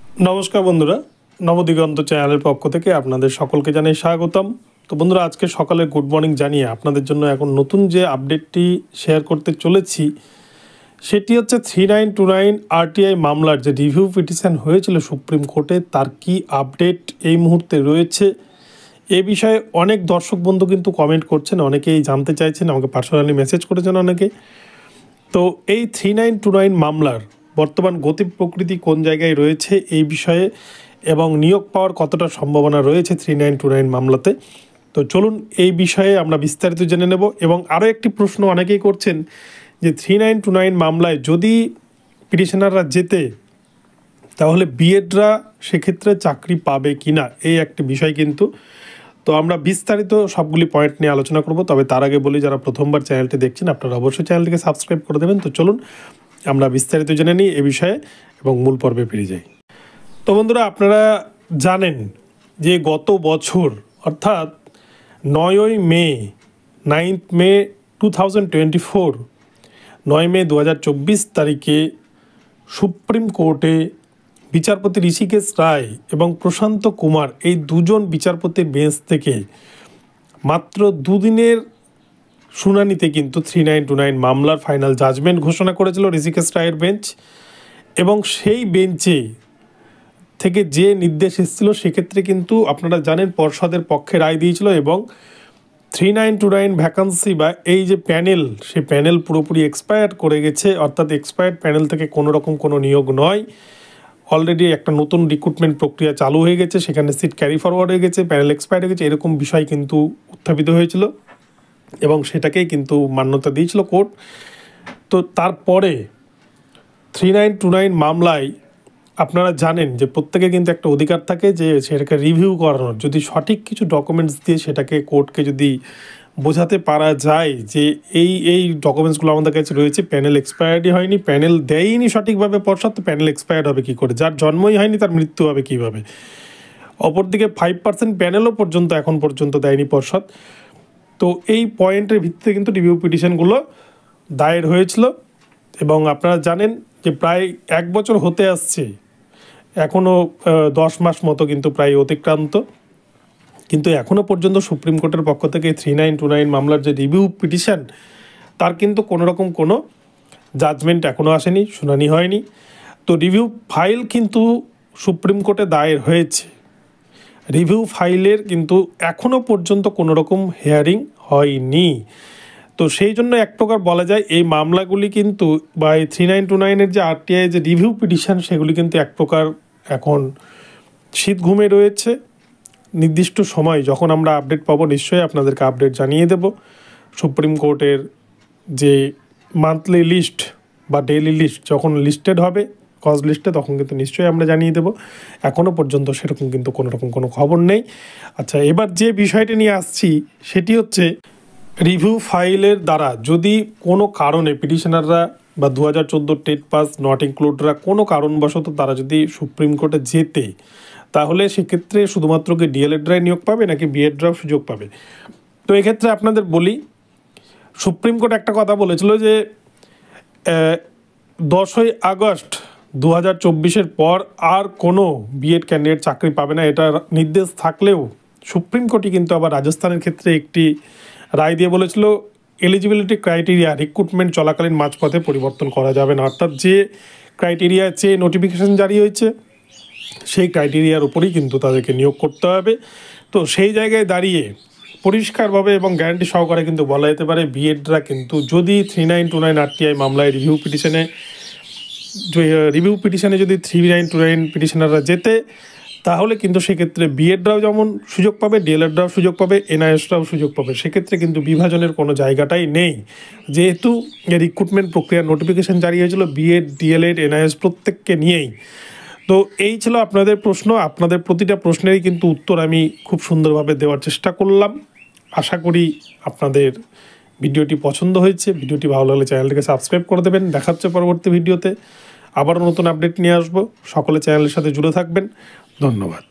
নমস্কার বন্ধুরা, নবদিগন্ত চ্যানেলের পক্ষ থেকে আপনাদের সকলকে জানাই স্বাগতম। তো বন্ধুরা, আজকে সকালে গুড মর্নিং জানিয়ে আপনাদের জন্য এখন নতুন যে আপডেটটি শেয়ার করতে চলেছি সেটি হচ্ছে 3929 আরটিআই মামলার যে রিভিউ পিটিশন হয়েছিল সুপ্রিম কোর্টে, তার কি আপডেট এই মুহূর্তে রয়েছে এ বিষয়ে অনেক দর্শক বন্ধু কিন্তু কমেন্ট করছেন, অনেকেই জানতে চাইছেন, আমাকে পার্সোনালি মেসেজ করেছেন অনেকে। তো এই 3929 মামলার বর্তমান গতি প্রকৃতি কোন জায়গায় রয়েছে এই বিষয়ে এবং নিয়োগ পাওয়ার কতটা সম্ভাবনা রয়েছে 3929 মামলাতে, তো চলুন এই বিষয়ে আমরা বিস্তারিত জেনে নেব। এবং আরও একটি প্রশ্ন অনেকেই করছেন যে 3929 মামলায় যদি পিটিশনাররা জেতে তাহলে বিএডরা সেক্ষেত্রে চাকরি পাবে কি না, এই একটি বিষয় কিন্তু। তো আমরা বিস্তারিত সবগুলি পয়েন্ট নিয়ে আলোচনা করব। তবে তার আগে বলি, যারা প্রথমবার চ্যানেলটি দেখছেন আপনারা অবশ্যই চ্যানেলটিকে সাবস্ক্রাইব করে দেবেন। তো চলুন আমরা বিস্তারিত জেনে নিই এ বিষয়ে এবং মূল পর্বে ফিরে যাই। তো বন্ধুরা, আপনারা জানেন যে গত বছর অর্থাৎ 9ই মে 9th মে 2024 9 মে 2024 তারিখে সুপ্রিম কোর্টে বিচারপতি ঋষিকেশ রায় এবং প্রশান্ত কুমার এই দুজন বিচারপতির বেঞ্চ থেকে মাত্র দুদিনের শুনানিতে কিন্তু 3929 মামলার ফাইনাল জাজমেন্ট ঘোষণা করেছিল ঋষিকেশ রায়ের বেঞ্চ। এবং সেই বেঞ্চে থেকে যে নির্দেশ এসেছিল সেক্ষেত্রে কিন্তু আপনারা জানেন পর্ষদের পক্ষে রায় দিয়েছিল এবং 3929 ভ্যাকান্সি বা এই যে প্যানেল, সেই প্যানেল পুরোপুরি এক্সপায়ার করে গেছে, অর্থাৎ এক্সপায়ার্ড প্যানেল থেকে কোনো রকম কোনো নিয়োগ নয়। অলরেডি একটা নতুন রিক্রুটমেন্ট প্রক্রিয়া চালু হয়ে গেছে, সেখানে সিট ক্যারি ফরওয়ার্ড হয়ে গেছে, প্যানেল এক্সপায়ার হয়ে গেছে, এরকম বিষয় কিন্তু উত্থাপিত হয়েছিল এবং সেটাকেই কিন্তু মান্যতা দিয়েছিল কোর্ট। তো তারপরে 3929 মামলায় আপনারা জানেন যে প্রত্যেকে কিন্তু একটা অধিকার থাকে যে সেটাকে রিভিউ করানোর, যদি সঠিক কিছু ডকুমেন্টস দিয়ে সেটাকে কোর্টকে যদি বোঝাতে পারা যায় যে এই ডকুমেন্টসগুলো আমাদের কাছে রয়েছে, প্যানেল এক্সপায়ার্ডই হয়নি, প্যানেল দেয়নি সঠিকভাবে পর্ষদ, তো প্যানেল এক্সপায়ার্ড হবে কী করে, যার জন্মই হয়নি তার মৃত্যু হবে কীভাবে। অপরদিকে 5% প্যানেলও পর্যন্ত এখন পর্যন্ত দেয়নি পর্ষদ। তো এই পয়েন্টের ভিত্তিতে কিন্তু রিভিউ পিটিশনগুলো দায়ের হয়েছিল এবং আপনারা জানেন যে প্রায় 1 বছর হতে আসছে, এখনও 10 মাস মতো কিন্তু প্রায় অতিক্রান্ত, কিন্তু এখনও পর্যন্ত সুপ্রিম কোর্টের পক্ষ থেকে 3929 মামলার যে রিভিউ পিটিশন তার কিন্তু কোনো রকম কোনো জাজমেন্ট এখনও আসেনি, শুনানি হয়নি। তো রিভিউ ফাইল কিন্তু সুপ্রিম কোর্টে দায়ের হয়েছে, রিভিউ ফাইলের কিন্তু এখনও পর্যন্ত কোনো রকম হিয়ারিং হয়নি। তো সেই জন্য এক প্রকার বলা যায় এই মামলাগুলি কিন্তু বা এই 3929-এর যে আরটিআই যে রিভিউ পিটিশন সেগুলি কিন্তু এক প্রকার এখন শীত ঘুমে রয়েছে। নির্দিষ্ট সময় যখন আমরা আপডেট পাবো নিশ্চয়ই আপনাদেরকে আপডেট জানিয়ে দেব। সুপ্রিম কোর্টের যে মান্থলি লিস্ট বা ডেইলি লিস্ট যখন লিস্টেড হবে কজ লিস্টে, তখন কিন্তু নিশ্চয়ই আমরা জানিয়ে দেব। এখনও পর্যন্ত সেরকম কিন্তু কোনো রকম কোনো খবর নেই। আচ্ছা, এবার যে বিষয়টি নিয়ে আসছি সেটি হচ্ছে রিভিউ ফাইলের দ্বারা যদি কোনো কারণে পিটিশনাররা বা 2014 টেট পাস নট ইনক্লুডরা কোনো কারণবশত তারা যদি সুপ্রিম কোর্টে যেতে, তাহলে সেক্ষেত্রে শুধুমাত্র কি ডিএলএডরাই নিয়োগ পাবে নাকি বিএডরাও সুযোগ পাবে। তো এক্ষেত্রে আপনাদের বলি, সুপ্রিম কোর্ট একটা কথা বলেছিল যে 10ই আগস্ট 2024-এর পর আর কোনো বিএড ক্যান্ডিডেট চাকরি পাবে না, এটা নির্দেশ থাকলেও সুপ্রিম কোর্টই কিন্তু আবার রাজস্থানের ক্ষেত্রে একটি রায় দিয়ে বলেছিল এলিজিবিলিটি ক্রাইটেরিয়া রিক্রুটমেন্ট চলাকালীন মাঝপথে পরিবর্তন করা যাবে না, অর্থাৎ যে ক্রাইটেরিয়া চেয়ে নোটিফিকেশান জারি হয়েছে সেই ক্রাইটেরিয়ার উপরেই কিন্তু তাদেরকে নিয়োগ করতে হবে। তো সেই জায়গায় দাঁড়িয়ে পরিষ্কারভাবে এবং গ্যারান্টি সহকারে কিন্তু বলা যেতে পারে বিএডরা কিন্তু যদি 3929 আরটিআই মামলায় রিভিউ পিটিশনে যদি 3929 পিটিশনাররা যেতে, তাহলে কিন্তু সেক্ষেত্রে বিএডরাও যেমন সুযোগ পাবে, ডিএলএডরাও সুযোগ পাবে, এনআইএসরাও সুযোগ পাবে। সেক্ষেত্রে কিন্তু বিভাজনের কোনো জায়গাটাই নেই, যেহেতু রিক্রুটমেন্ট প্রক্রিয়ার নোটিফিকেশান জারি হয়েছিল বিএড ডিএলএড এনআইএস প্রত্যেককে নিয়েই। তো এই ছিল আপনাদের প্রশ্ন, আপনাদের প্রতিটা প্রশ্নেরই কিন্তু উত্তর আমি খুব সুন্দরভাবে দেওয়ার চেষ্টা করলাম। আশা করি আপনাদের ভিডিওটি পছন্দ হয়েছে। ভিডিওটি ভালো লাগলে চ্যানেলটিকে সাবস্ক্রাইব করে দেবেন। দেখা হচ্ছে পরবর্তী ভিডিওতে, আবারও নতুন আপডেট নিয়ে আসবো। সকলে চ্যানেলের সাথে জুড়ে থাকবেন। ধন্যবাদ।